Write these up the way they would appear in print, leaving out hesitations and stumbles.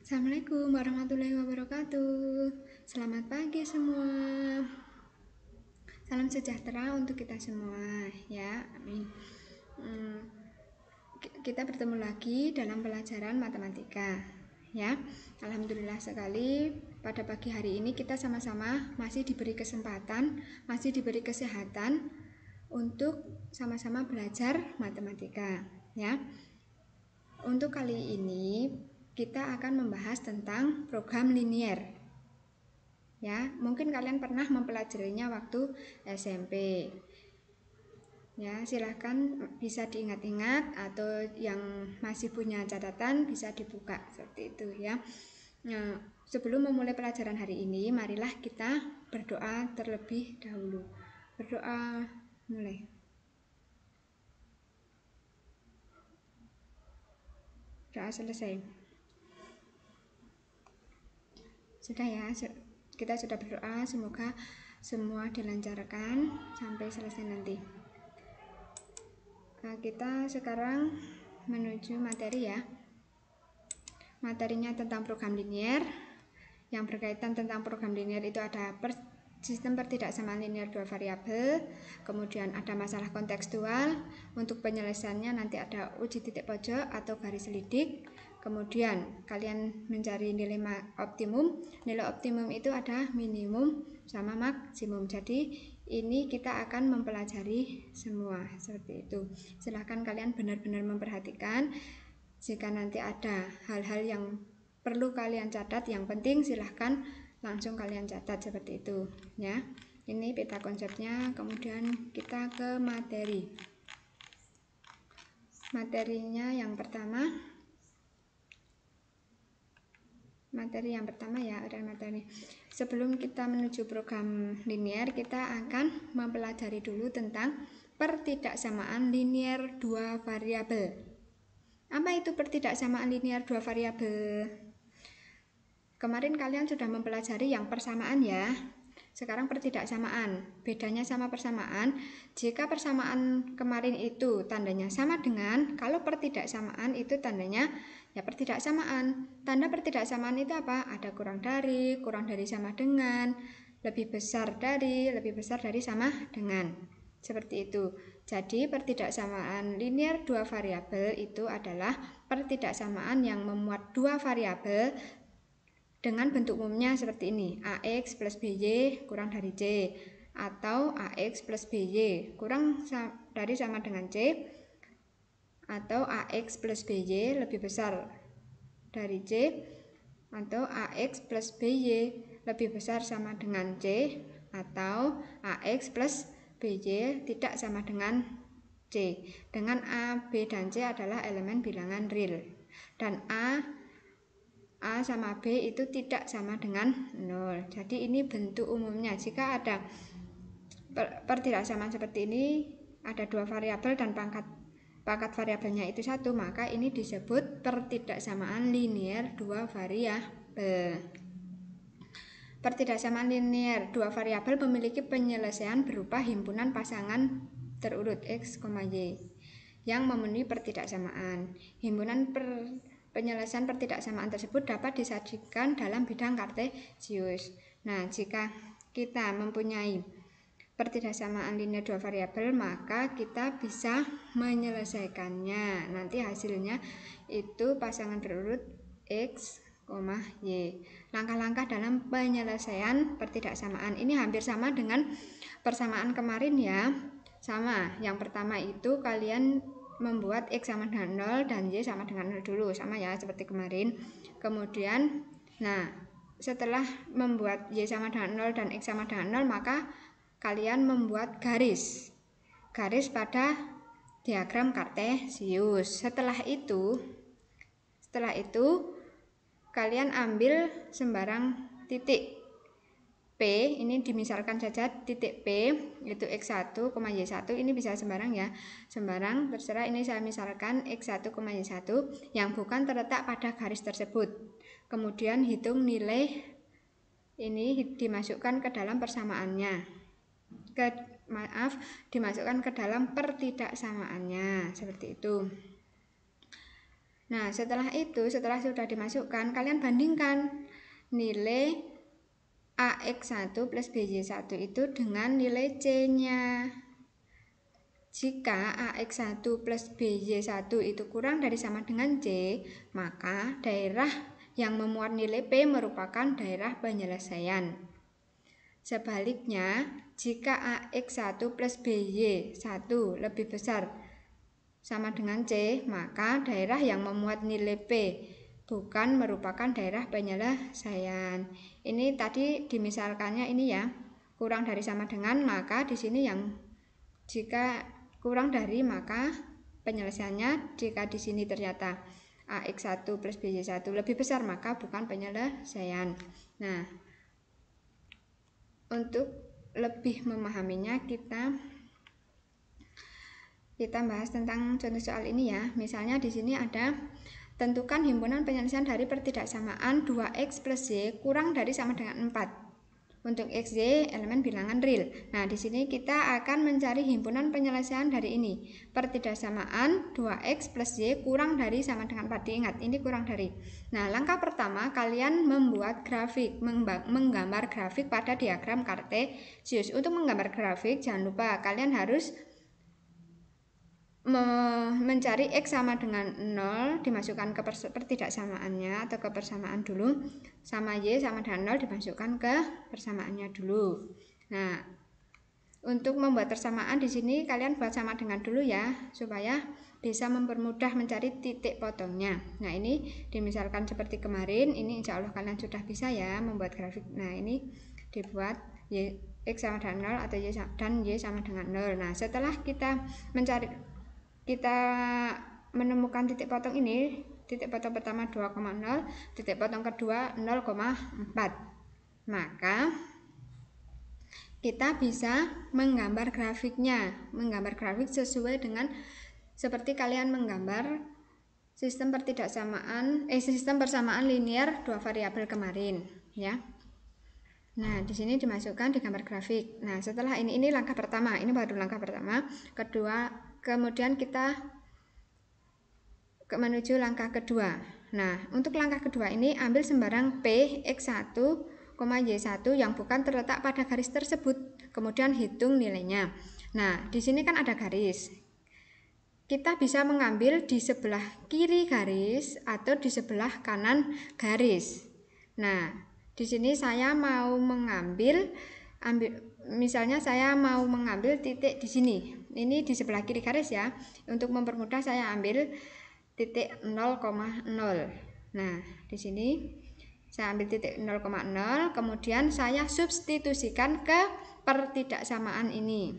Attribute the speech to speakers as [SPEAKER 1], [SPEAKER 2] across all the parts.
[SPEAKER 1] Assalamualaikum warahmatullahi wabarakatuh. Selamat pagi semua. Salam sejahtera untuk kita semua ya. Amin. Kita bertemu lagi dalam pelajaran matematika ya. Alhamdulillah sekali pada pagi hari ini kita sama-sama masih diberi kesempatan, masih diberi kesehatan untuk sama-sama belajar matematika ya. Untuk kali ini kita akan membahas tentang program linier. Ya, mungkin kalian pernah mempelajarinya waktu SMP. Ya, silahkan bisa diingat-ingat atau yang masih punya catatan bisa dibuka seperti itu ya. Nah, sebelum memulai pelajaran hari ini, marilah kita berdoa terlebih dahulu. Berdoa mulai. Doa selesai. Sudah ya, kita sudah berdoa, semoga semua dilancarkan sampai selesai nanti. Nah, kita sekarang menuju materi ya. Materinya tentang program linier. Yang berkaitan tentang program linier itu ada sistem pertidaksamaan linier dua variabel, kemudian ada masalah kontekstual. Untuk penyelesaiannya nanti ada uji titik pojok atau garis lidik. Kemudian kalian mencari nilai optimum. Nilai optimum itu ada minimum sama maksimum. Jadi ini kita akan mempelajari semua seperti itu. Silahkan kalian benar-benar memperhatikan. Jika nanti ada hal-hal yang perlu kalian catat, yang penting silahkan langsung kalian catat seperti itu ya. Ini peta konsepnya. Kemudian kita ke materi. Materinya yang pertama. Materi yang pertama ya, ada materi. Sebelum kita menuju program linier, kita akan mempelajari dulu tentang pertidaksamaan linier dua variabel. Apa itu pertidaksamaan linier dua variabel? Kemarin kalian sudah mempelajari yang persamaan ya. Sekarang pertidaksamaan. Bedanya sama persamaan, jika persamaan kemarin itu tandanya sama dengan, kalau pertidaksamaan itu tandanya ya pertidaksamaan. Tanda pertidaksamaan itu apa? Ada kurang dari sama dengan, lebih besar dari sama dengan. Seperti itu. Jadi pertidaksamaan linier dua variabel itu adalah pertidaksamaan yang memuat dua variabel dengan bentuk umumnya seperti ini, AX plus BY kurang dari C, atau AX plus BY kurang dari sama dengan C, atau AX plus BY lebih besar dari C, atau AX plus BY lebih besar sama dengan C, atau AX plus BY tidak sama dengan C. Dengan A, B, dan C adalah elemen bilangan real, dan A sama B itu tidak sama dengan 0. Jadi ini bentuk umumnya. Jika ada pertidaksamaan seperti ini, ada dua variabel dan pangkat variabelnya itu satu, maka ini disebut pertidaksamaan linier dua variabel. Pertidaksamaan linier dua variabel memiliki penyelesaian berupa himpunan pasangan terurut X, Y yang memenuhi pertidaksamaan. Himpunan penyelesaian pertidaksamaan tersebut dapat disajikan dalam bidang kartesius. Nah, jika kita mempunyai pertidaksamaan linier dua variabel, maka kita bisa menyelesaikannya. Nanti hasilnya itu pasangan berurut X, Y. Langkah-langkah dalam penyelesaian pertidaksamaan ini hampir sama dengan persamaan kemarin ya. Sama, yang pertama itu kalian membuat X sama dengan 0 dan Y sama dengan 0 dulu, sama ya seperti kemarin. Kemudian, nah setelah membuat Y sama dengan 0 dan X sama dengan 0, maka kalian membuat garis pada diagram kartesius. Setelah itu kalian ambil sembarang titik P, ini dimisalkan saja titik P itu X1, Y1, ini bisa sembarang ya, sembarang terserah. Ini saya misalkan X1, Y1 yang bukan terletak pada garis tersebut. Kemudian hitung nilai ini, dimasukkan ke dalam persamaannya, dimasukkan ke dalam pertidaksamaannya seperti itu. Nah, setelah sudah dimasukkan, kalian bandingkan nilai AX1 plus BY1 itu dengan nilai C-nya. Jika AX1 plus BY1 itu kurang dari sama dengan C, maka daerah yang memuat nilai P merupakan daerah penyelesaian. Sebaliknya, jika AX1 plus BY1 lebih besar sama dengan C, maka daerah yang memuat nilai P bukan merupakan daerah penyelesaian. Ini tadi dimisalkannya ini ya, kurang dari sama dengan, maka di sini yang jika kurang dari maka penyelesaiannya, jika di sini ternyata AX1 plus BY1 lebih besar maka bukan penyelesaian. Nah, untuk lebih memahaminya kita bahas tentang contoh soal ini ya. Misalnya di sini ada tentukan himpunan penyelesaian dari pertidaksamaan 2x plus y kurang dari sama dengan 4. Untuk x, y elemen bilangan real. Nah, di sini kita akan mencari himpunan penyelesaian dari ini. Pertidaksamaan 2x plus y kurang dari sama dengan 4. Diingat, ini kurang dari. Nah, langkah pertama kalian membuat grafik, menggambar grafik pada diagram kartesius. Untuk menggambar grafik, jangan lupa kalian harus mencari X sama dengan 0 dimasukkan ke pertidaksamaannya atau ke persamaan dulu, sama Y sama dengan 0 dimasukkan ke persamaannya dulu. Nah, untuk membuat persamaan di sini kalian buat sama dengan dulu ya, supaya bisa mempermudah mencari titik potongnya. Nah, ini dimisalkan seperti kemarin, ini insya Allah kalian sudah bisa ya membuat grafik. Nah, ini dibuat Y, X sama dengan 0 atau Y dan Y sama dengan 0. Nah, setelah kita menemukan titik potong ini, titik potong pertama 2,0, titik potong kedua 0,4, maka kita bisa menggambar grafiknya, menggambar grafik sesuai dengan seperti kalian menggambar sistem persamaan linear dua variabel kemarin ya. Nah, di sini dimasukkan di gambar grafik. Nah, setelah ini langkah pertama, ini baru langkah pertama. Kemudian kita menuju langkah kedua. Nah, untuk langkah kedua ini ambil sembarang P X1, Y1 yang bukan terletak pada garis tersebut. Kemudian hitung nilainya. Nah, di sini kan ada garis. Kita bisa mengambil di sebelah kiri garis atau di sebelah kanan garis. Nah, di sini saya mau misalnya saya mau mengambil titik di sini. Ini di sebelah kiri garis ya. Untuk mempermudah saya ambil titik 0,0. Nah, di sini saya ambil titik 0,0, kemudian saya substitusikan ke pertidaksamaan ini.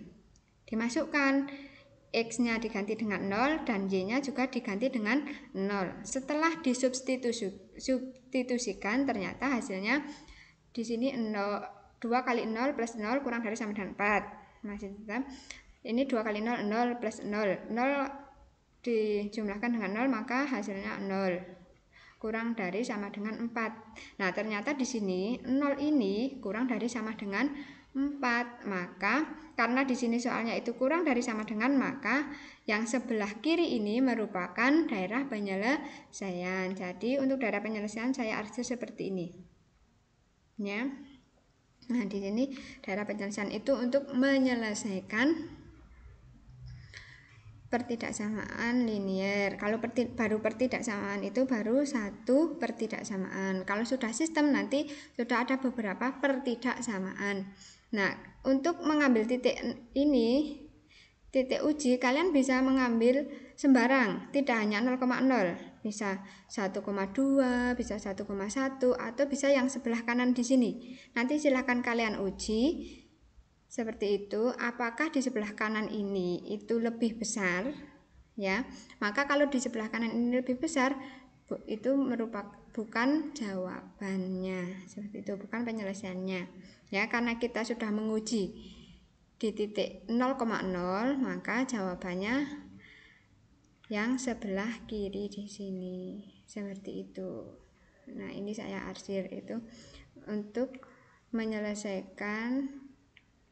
[SPEAKER 1] Dimasukkan X-nya diganti dengan 0 dan Y-nya juga diganti dengan 0. Setelah disubstitusikan ternyata hasilnya di sini 2 kali 0 plus 0 kurang dari sama dengan 4. Masih tetap ini 2 kali 0 0 plus 0. 0 dijumlahkan dengan 0 maka hasilnya 0. Kurang dari sama dengan 4. Nah, ternyata di sini 0 ini kurang dari sama dengan 4. Maka karena di sini soalnya itu kurang dari sama dengan, maka yang sebelah kiri ini merupakan daerah penyelesaian. Jadi untuk daerah penyelesaian saya arsir seperti ini. Ya. Nah, di sini daerah penyelesaian itu untuk menyelesaikan pertidaksamaan linear. Kalau baru pertidaksamaan itu baru satu pertidaksamaan. Kalau sudah sistem nanti sudah ada beberapa pertidaksamaan. Nah, untuk mengambil titik ini, titik uji, kalian bisa mengambil sembarang, tidak hanya 0,0, bisa 1,2, bisa 1,1, atau bisa yang sebelah kanan di sini. Nanti silahkan kalian uji seperti itu, apakah di sebelah kanan ini itu lebih besar ya. Maka kalau di sebelah kanan ini lebih besar, itu merupakan bukan jawabannya, seperti itu, bukan penyelesaiannya ya. Karena kita sudah menguji di titik 0,0, maka jawabannya yang sebelah kiri di sini, seperti itu. Nah, ini saya arsir itu untuk menyelesaikan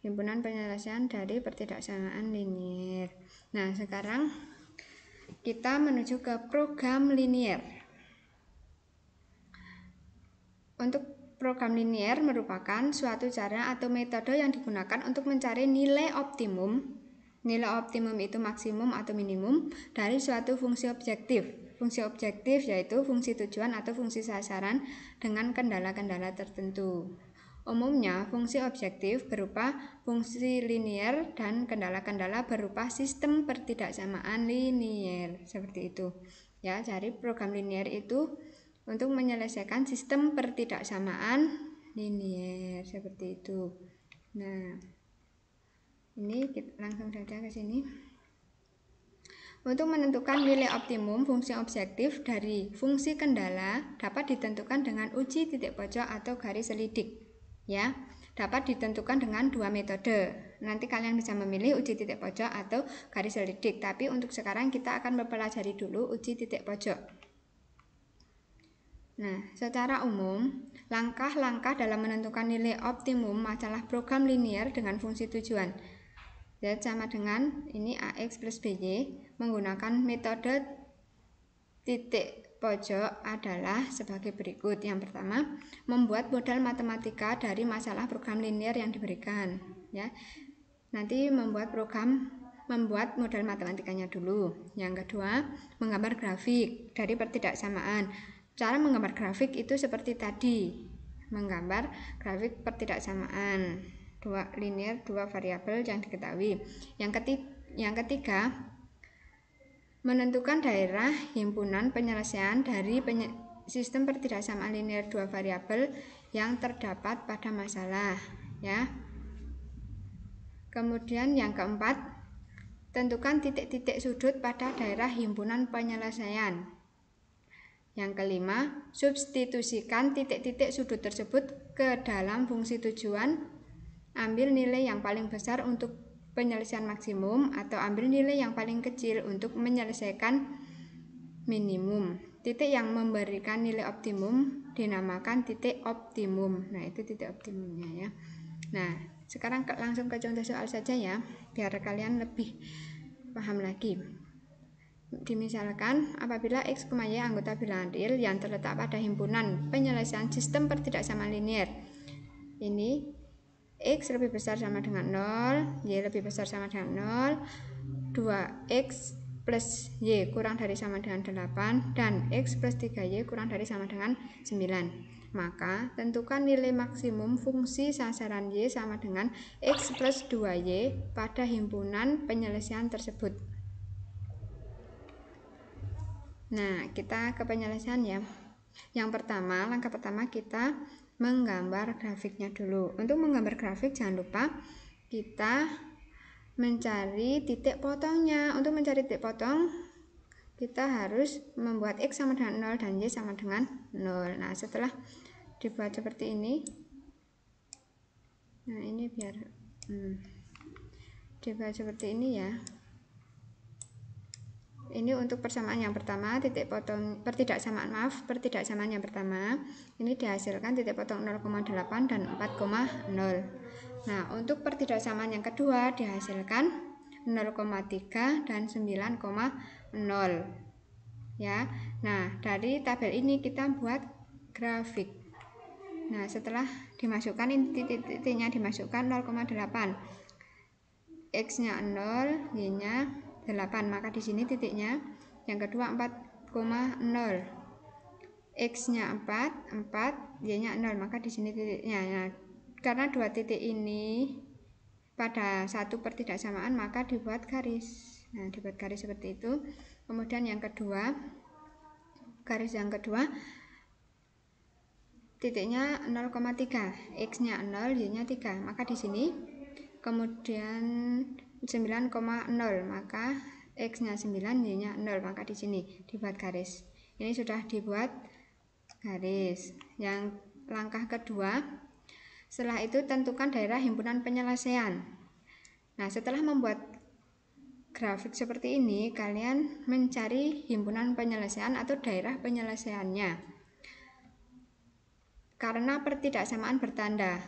[SPEAKER 1] himpunan penyelesaian dari pertidaksamaan linear. Nah, sekarang kita menuju ke program linier. Untuk program linier merupakan suatu cara atau metode yang digunakan untuk mencari nilai optimum. Nilai optimum itu maksimum atau minimum dari suatu fungsi objektif. Fungsi objektif yaitu fungsi tujuan atau fungsi sasaran dengan kendala-kendala tertentu. Umumnya, fungsi objektif berupa fungsi linier dan kendala-kendala berupa sistem pertidaksamaan linier. Seperti itu. Ya, cari program linier itu untuk menyelesaikan sistem pertidaksamaan linier seperti itu. Nah, ini kita langsung saja ke sini. Untuk menentukan nilai optimum fungsi objektif dari fungsi kendala dapat ditentukan dengan uji titik pojok atau garis selidik. Ya, dapat ditentukan dengan dua metode. Nanti kalian bisa memilih uji titik pojok atau garis selidik. Tapi untuk sekarang kita akan mempelajari dulu uji titik pojok. Nah, secara umum, langkah-langkah dalam menentukan nilai optimum masalah program linier dengan fungsi tujuan Z sama dengan ini AX plus BY menggunakan metode titik pojok adalah sebagai berikut. Yang pertama, membuat modal matematika dari masalah program linier yang diberikan. Ya, nanti membuat modal matematikanya dulu. Yang kedua, menggambar grafik dari pertidaksamaan. Cara menggambar grafik itu seperti tadi, menggambar grafik pertidaksamaan dua linier, dua variabel yang diketahui. Yang ketiga, menentukan daerah himpunan penyelesaian dari sistem pertidaksamaan linier dua variabel yang terdapat pada masalah, ya. Kemudian yang keempat, tentukan titik-titik sudut pada daerah himpunan penyelesaian. Yang kelima, substitusikan titik-titik sudut tersebut ke dalam fungsi tujuan. Ambil nilai yang paling besar untuk penyelesaian maksimum atau ambil nilai yang paling kecil untuk menyelesaikan minimum. Titik yang memberikan nilai optimum dinamakan titik optimum. Nah, itu titik optimumnya ya. Nah, sekarang langsung ke contoh soal saja ya, biar kalian lebih paham lagi. Dimisalkan apabila X, Y anggota bilangan real yang terletak pada himpunan penyelesaian sistem pertidaksamaan linier. Ini X lebih besar sama dengan 0, Y lebih besar sama dengan 0, 2X plus Y kurang dari sama dengan 8, dan X plus 3Y kurang dari sama dengan 9. Maka tentukan nilai maksimum fungsi sasaran Y sama dengan X plus 2Y pada himpunan penyelesaian tersebut. Nah, kita ke penyelesaian ya. Yang pertama, langkah pertama kita menggambar grafiknya dulu. Untuk menggambar grafik jangan lupa kita mencari titik potongnya. Untuk mencari titik potong kita harus membuat X sama dengan 0 dan Y sama dengan 0. Nah, setelah dibuat seperti ini, nah ini biar dibuat seperti ini ya. Ini untuk persamaan yang pertama, pertidaksamaan yang pertama ini dihasilkan titik potong 0,8 dan 4,0. Nah, untuk pertidaksamaan yang kedua dihasilkan 0,3 dan 9,0 ya. Nah, dari tabel ini kita buat grafik. Nah, setelah dimasukkan ini titik-titiknya dimasukkan 0,8, X-nya 0, Y-nya 8, maka di sini titiknya. Yang kedua 4,0, X-nya 4, Y-nya 0, maka di sini titiknya. Nah, karena dua titik ini pada satu pertidaksamaan maka dibuat garis. Nah, dibuat garis seperti itu. Kemudian yang kedua, garis yang kedua titiknya 0,3, X-nya 0, Y-nya 3, maka di sini. Kemudian 9,0, maka X-nya 9, Y-nya 0, maka di sini dibuat garis. Ini sudah dibuat garis. Yang langkah kedua, setelah itu tentukan daerah himpunan penyelesaian. Nah, setelah membuat grafik seperti ini, kalian mencari himpunan penyelesaian atau daerah penyelesaiannya. Karena pertidaksamaan bertanda,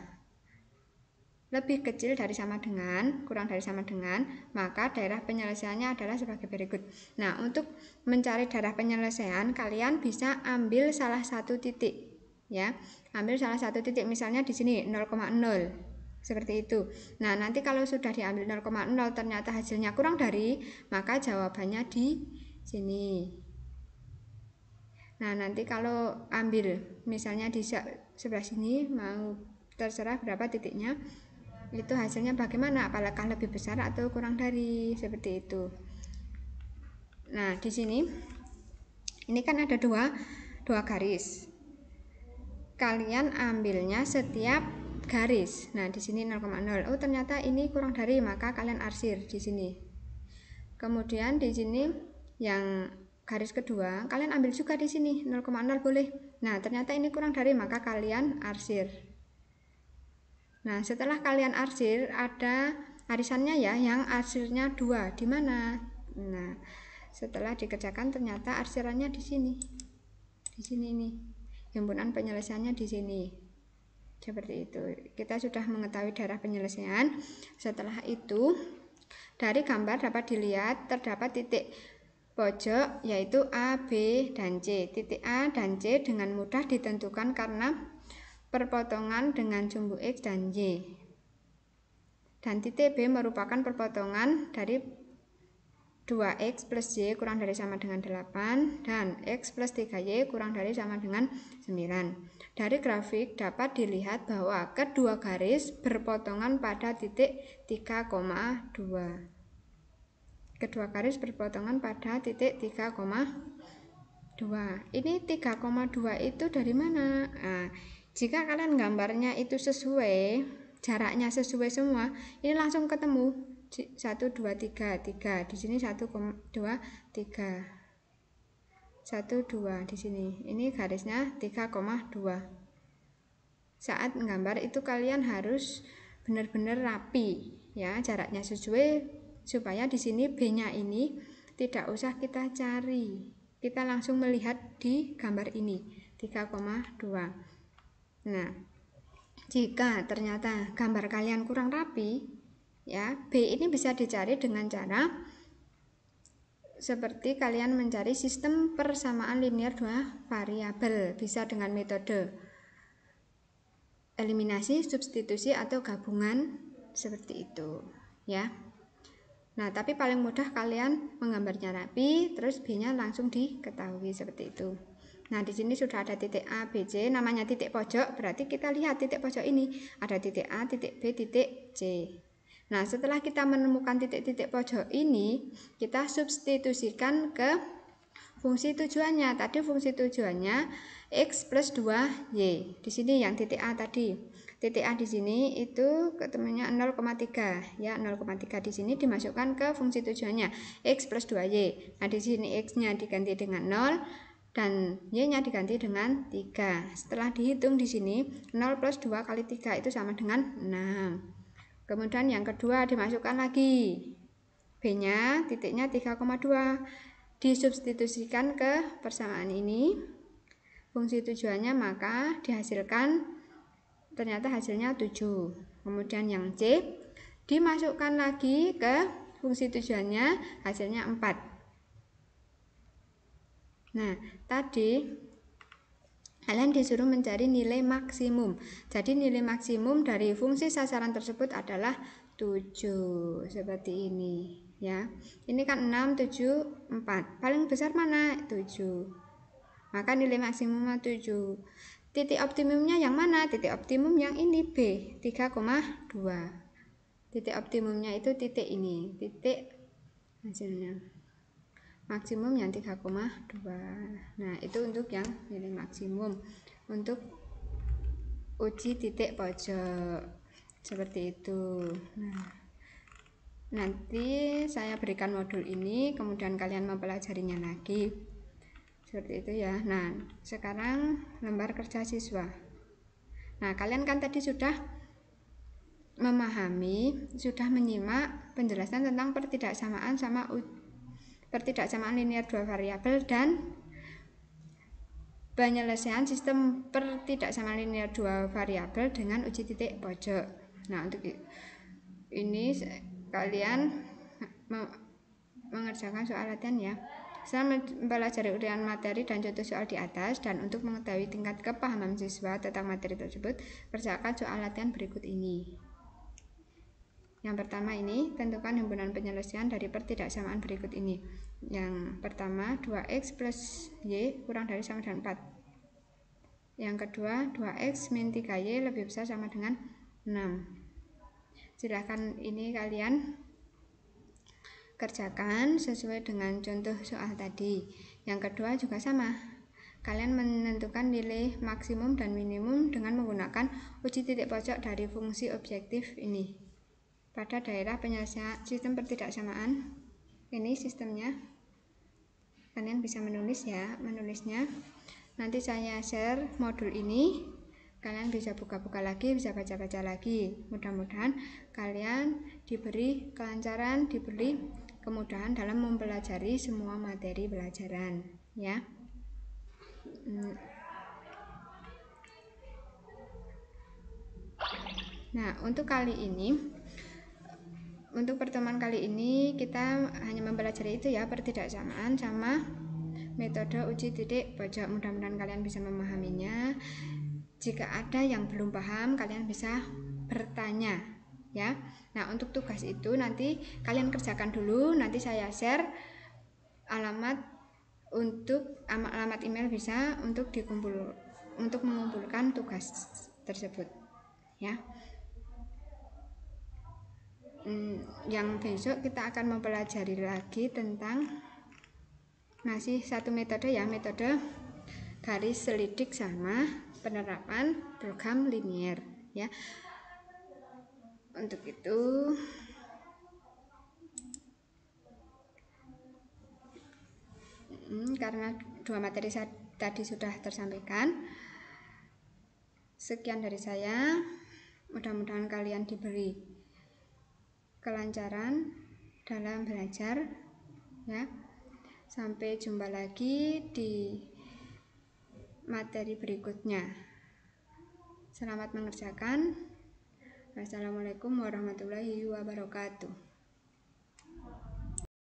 [SPEAKER 1] lebih kecil dari sama dengan, kurang dari sama dengan, maka daerah penyelesaiannya adalah sebagai berikut. Nah, untuk mencari daerah penyelesaian, kalian bisa ambil salah satu titik, ya. Ambil salah satu titik, misalnya di sini 0,0. Seperti itu. Nah, nanti kalau sudah diambil 0,0 ternyata hasilnya kurang dari, maka jawabannya di sini. Nah, nanti kalau ambil misalnya di sebelah sini, mau terserah berapa titiknya, itu hasilnya bagaimana, apakah lebih besar atau kurang dari, seperti itu. Nah, di sini ini kan ada dua garis. Kalian ambilnya setiap garis. Nah, di sini 0,0. Oh, ternyata ini kurang dari, maka kalian arsir di sini. Kemudian di sini yang garis kedua, kalian ambil juga di sini 0,0 boleh. Nah, ternyata ini kurang dari, maka kalian arsir. Nah, setelah kalian arsir, ada arisannya ya, yang arsirnya 2. Di mana? Nah, setelah dikerjakan ternyata arsirannya di sini. Di sini nih. Himpunan penyelesaiannya di sini. Seperti itu. Kita sudah mengetahui daerah penyelesaian. Setelah itu, dari gambar dapat dilihat terdapat titik pojok yaitu A, B, dan C. Titik A dan C dengan mudah ditentukan karena perpotongan dengan sumbu X dan Y. Dan titik B merupakan perpotongan dari 2X plus Y kurang dari sama dengan 8 dan X plus 3Y kurang dari sama dengan 9. Dari grafik dapat dilihat bahwa kedua garis berpotongan pada titik 3,2. Kedua garis berpotongan pada titik 3,2. Ini 3,2 itu dari mana? Nah, jika kalian gambarnya itu sesuai, jaraknya sesuai semua, ini langsung ketemu. 1, 2, 3, 3. Di sini 1, 2, 3. 1, 2 di sini. Ini garisnya 3,2. Saat menggambar itu kalian harus benar-benar rapi, ya, jaraknya sesuai supaya di sini B-nya ini tidak usah kita cari. Kita langsung melihat di gambar ini 3,2. Nah, jika ternyata gambar kalian kurang rapi, ya, B ini bisa dicari dengan cara seperti kalian mencari sistem persamaan linear dua variabel, bisa dengan metode eliminasi, substitusi, atau gabungan seperti itu, ya. Nah, tapi paling mudah kalian menggambarnya rapi, terus B-nya langsung diketahui seperti itu. Nah, di sini sudah ada titik A, B, C, namanya titik pojok, berarti kita lihat titik pojok ini ada titik A, titik B, titik C. Nah, setelah kita menemukan titik-titik pojok ini, kita substitusikan ke fungsi tujuannya. Tadi fungsi tujuannya X plus 2Y. Di sini yang titik A tadi. Titik A di sini itu ketemunya 0,3, ya, 0,3 di sini dimasukkan ke fungsi tujuannya X plus 2Y. Nah, di sini X-nya diganti dengan 0 dan Y-nya diganti dengan 3. Setelah dihitung di sini 0 plus 2 kali 3 itu sama dengan 6. Kemudian yang kedua dimasukkan lagi B-nya, titiknya 3,2. Disubstitusikan ke persamaan ini fungsi tujuannya, maka dihasilkan ternyata hasilnya 7. Kemudian yang C dimasukkan lagi ke fungsi tujuannya, hasilnya 4. Nah, tadi kalian disuruh mencari nilai maksimum. Jadi nilai maksimum dari fungsi sasaran tersebut adalah 7. Seperti ini, ya. Ini kan 6, 7, 4. Paling besar mana? 7. Maka nilai maksimumnya 7. Titik optimumnya yang mana? Titik optimum yang ini B, 3,2. Titik optimumnya itu titik ini, titik hasilnya. Maksimum yang 3,2. Nah, itu untuk yang nilai maksimum untuk uji titik pojok. Seperti itu. Nah, nanti saya berikan modul ini, kemudian kalian mempelajarinya lagi. Seperti itu, ya. Nah, sekarang lembar kerja siswa. Nah, kalian kan tadi sudah memahami, sudah menyimak penjelasan tentang pertidaksamaan linear dua variabel dan penyelesaian sistem pertidaksamaan linear dua variabel dengan uji titik pojok. Nah, untuk ini kalian mengerjakan soal latihan ya. Setelah mempelajari uraian materi dan contoh soal di atas, dan untuk mengetahui tingkat kepahaman siswa tentang materi tersebut, kerjakan soal latihan berikut ini. Yang pertama ini, tentukan himpunan penyelesaian dari pertidaksamaan berikut ini. Yang pertama, 2x plus y kurang dari sama dengan 4. Yang kedua, 2x min 3y lebih besar sama dengan 6. Silahkan ini kalian kerjakan sesuai dengan contoh soal tadi. Yang kedua juga sama. Kalian menentukan nilai maksimum dan minimum dengan menggunakan uji titik pojok dari fungsi objektif ini. Pada daerah penyelesaian sistem pertidaksamaan, ini sistemnya. Kalian bisa menulisnya. Nanti saya share modul ini. Kalian bisa buka-buka lagi, bisa baca-baca lagi. Mudah-mudahan kalian diberi kelancaran, diberi kemudahan dalam mempelajari semua materi pelajaran, ya. Nah, untuk pertemuan kali ini kita hanya mempelajari itu ya, pertidaksamaan sama metode uji titik pojok. Mudah-mudahan kalian bisa memahaminya. Jika ada yang belum paham, kalian bisa bertanya, ya. Nah, untuk tugas itu nanti kalian kerjakan dulu, nanti saya share alamat email bisa untuk mengumpulkan tugas tersebut, ya. Yang besok kita akan mempelajari lagi tentang masih satu metode ya, metode garis selidik sama penerapan program linier, ya. Untuk itu karena dua materi tadi sudah tersampaikan, sekian dari saya. Mudah-mudahan kalian diberi kelancaran dalam belajar, ya. Sampai jumpa lagi di materi berikutnya. Selamat mengerjakan. Wassalamualaikum warahmatullahi wabarakatuh.